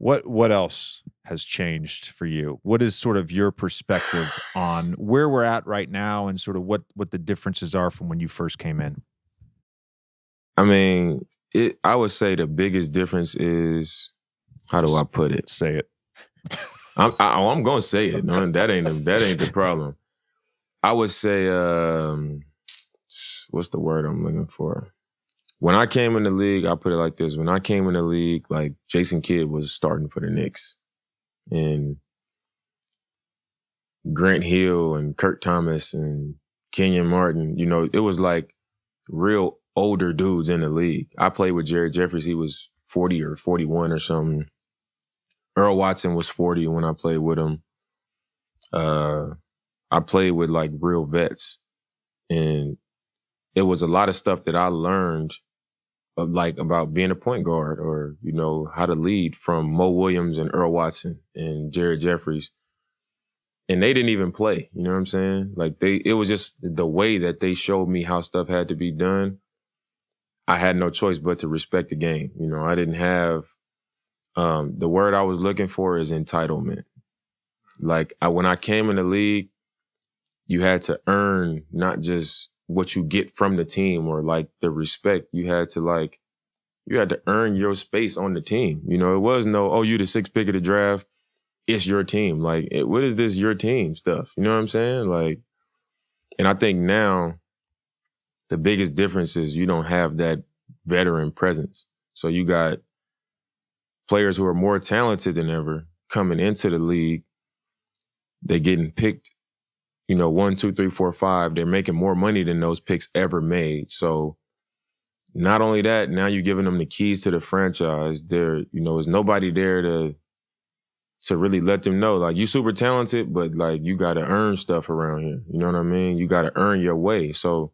What else has changed for you? What is sort of your perspective on where we're at right now and sort of what the differences are from when you first came in? I mean, I would say the biggest difference is, how do I put it? Say it. I'm gonna say it. No, that ain't the problem. I would say, what's the word I'm looking for? When I came in the league, I'll put it like this. When I came in the league, like Jason Kidd was starting for the Knicks. And Grant Hill and Kurt Thomas and Kenyon Martin, you know, it was like real older dudes in the league. I played with Jared Jeffries. He was 40 or 41 or something. Earl Watson was 40 when I played with him. I played with like real vets. And it was a lot of stuff that I learned about being a point guard or, you know, how to lead from Mo Williams and Earl Watson and Jared Jeffries. And they didn't even play, you know what I'm saying? Like it was just the way that they showed me how stuff had to be done. I had no choice but to respect the game. You know, I didn't have, the word I was looking for is entitlement. Like when I came in the league, you had to earn not just what you get from the team or like the respect. You had to earn your space on the team. You know, it was no, you the 6th pick of the draft. It's your team. Like, what is this your team stuff? You know what I'm saying? Like, and I think now the biggest difference is you don't have that veteran presence. So you got players who are more talented than ever coming into the league. They're getting picked, you know, 1, 2, 3, 4, 5. They're making more money than those picks ever made. So not only that, now you're giving them the keys to the franchise. There's nobody there to really let them know, like, you super talented, but like you got to earn stuff around here. You know what I mean? You got to earn your way. So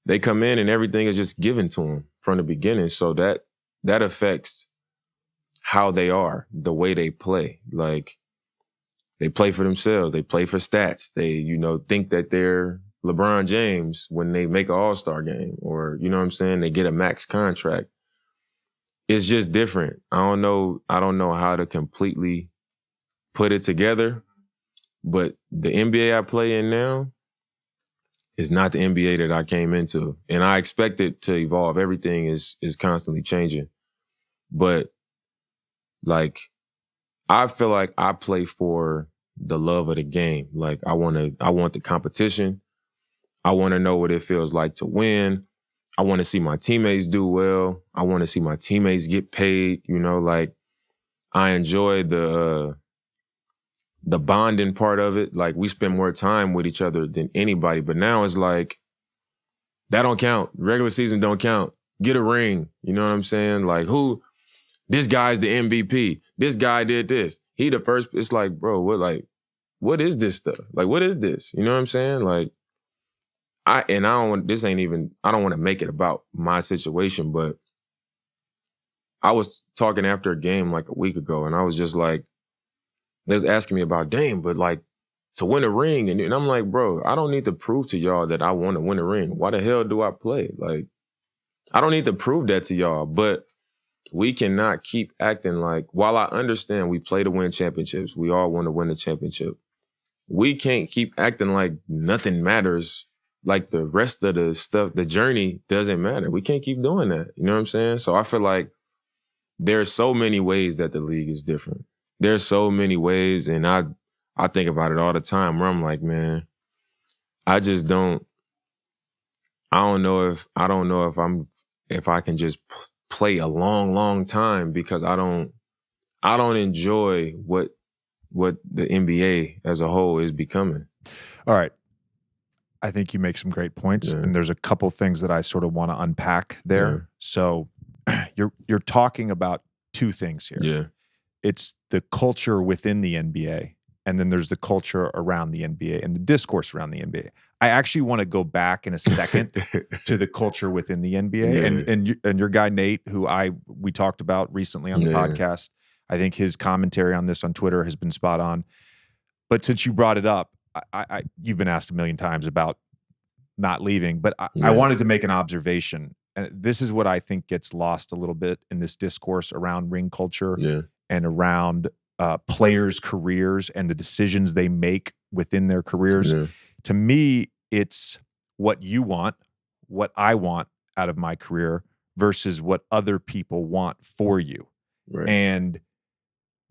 they come in and everything is just given to them from the beginning. So that affects how they are, the way they play. Like, they play for themselves. They play for stats. They, you know, think that they're LeBron James when they make an all-star game or, you know what I'm saying? They get a max contract. It's just different. I don't know how to completely put it together, but the NBA I play in now is not the NBA that I came into. And I expect it to evolve. Everything is constantly changing. But like, I feel like I play for the love of the game. Like, I want the competition. I want to know what it feels like to win. I want to see my teammates do well. I want to see my teammates get paid. You know, like, I enjoy the bonding part of it. Like, we spend more time with each other than anybody. But now it's like, that don't count. Regular season don't count. Get a ring. You know what I'm saying? Like, this guy's the MVP. This guy did this. He the first. It's like, bro, what is this stuff? Like, what is this? You know what I'm saying? Like, I don't want to make it about my situation, but I was talking after a game like a week ago, and I was just like, they was asking me about Dame, but like, to win a ring, and I'm like, bro, I don't need to prove to y'all that I want to win a ring. Why the hell do I play? Like, I don't need to prove that to y'all, but we cannot keep acting like, while I understand we play to win championships, we all want to win a championship, we can't keep acting like nothing matters, like the rest of the stuff, the journey doesn't matter. We can't keep doing that. You know what I'm saying? So I feel like there's so many ways that the league is different. There's so many ways, and I think about it all the time where I'm like, man, I don't know if I can just play a long, long time, because I don't enjoy what the NBA as a whole is becoming. All right. I think you make some great points, and there's a couple things that I sort of want to unpack there. Yeah. So you're talking about two things here. Yeah. It's the culture within the NBA, and then there's the culture around the NBA and the discourse around the NBA. I actually want to go back in a second to the culture within the NBA, and your guy Nate, who we talked about recently on the podcast. I think his commentary on this on Twitter has been spot on. But since you brought it up, you've been asked a million times about not leaving, but I wanted to make an observation. And this is what I think gets lost a little bit in this discourse around ring culture and around players' careers and the decisions they make within their careers. Yeah. To me, it's what you want, what I want out of my career versus what other people want for you. Right. And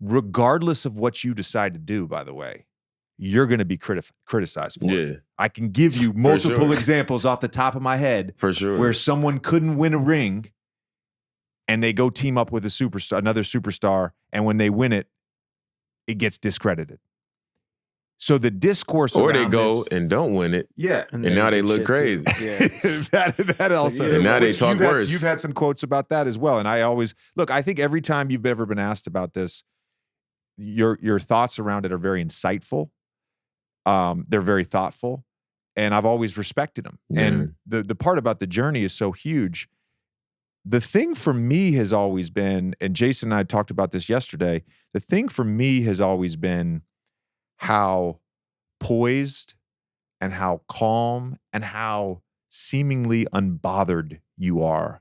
regardless of what you decide to do, by the way, you're going to be criticized for it. I can give you multiple examples off the top of my head For sure. where someone couldn't win a ring and they go team up with another superstar, and when they win it, it gets discredited. So the discourse or around they go this, and don't win it, and now they look crazy. that also, and now they talk worse. You've had some quotes about that as well, and I always look. I think every time you've ever been asked about this, your thoughts around it are very insightful. They're very thoughtful, and I've always respected them. And the part about the journey is so huge. The thing for me has always been, and Jason and I talked about this yesterday, the thing for me has always been how poised and how calm and how seemingly unbothered you are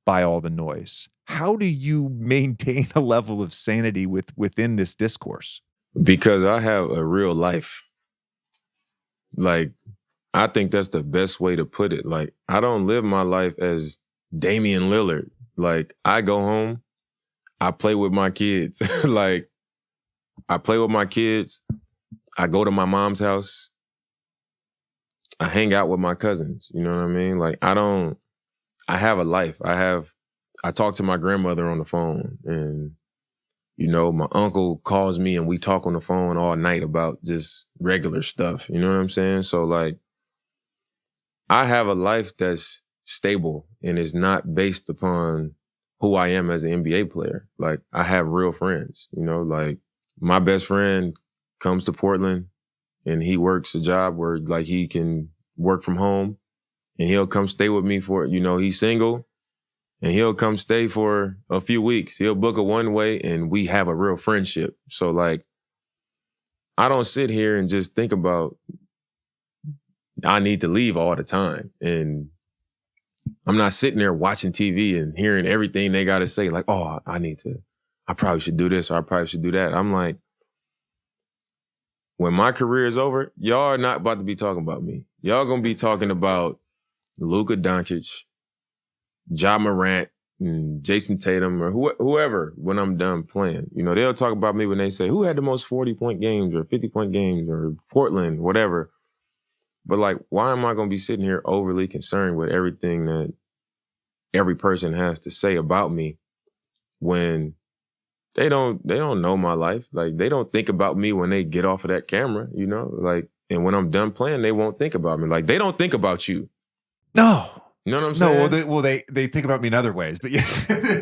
by all the noise. How do you maintain a level of sanity within this discourse? Because I have a real life. Like, I think that's the best way to put it. Like, I don't live my life as Damian Lillard. Like, I go home, I play with my kids. Like, I play with my kids. I go to my mom's house. I hang out with my cousins. You know what I mean? Like, I have a life. I talk to my grandmother on the phone, and, you know, my uncle calls me and we talk on the phone all night about just regular stuff. You know what I'm saying? So, like, I have a life that's stable and is not based upon who I am as an NBA player. Like, I have real friends, you know, like my best friend comes to Portland and he works a job where, like, he can work from home, and he'll come stay with me for, you know, he's single, and he'll come stay for a few weeks. He'll book a one-way and we have a real friendship. So, like, I don't sit here and just think about I need to leave all the time. And I'm not sitting there watching TV and hearing everything they got to say, like, oh, I probably should do this, or I probably should do that. I'm like, when my career is over, y'all are not about to be talking about me. Y'all gonna be talking about Luka Doncic, Ja Morant, and Jason Tatum, or whoever when I'm done playing. You know, they'll talk about me when they say, who had the most 40-point games or 50-point games or Portland, whatever. But, like, why am I going to be sitting here overly concerned with everything that every person has to say about me when they don't know my life? Like, they don't think about me when they get off of that camera, you know? Like, and when I'm done playing, they won't think about me. Like, they don't think about you. No. You know what I'm saying? No, they think about me in other ways, but yeah.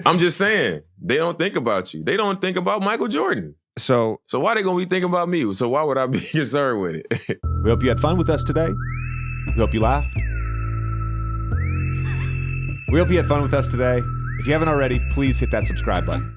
I'm just saying, they don't think about you. They don't think about Michael Jordan. So why they gonna be thinking about me? So why would I be concerned with it? We hope you had fun with us today. We hope you laughed. We hope you had fun with us today. If you haven't already, please hit that subscribe button.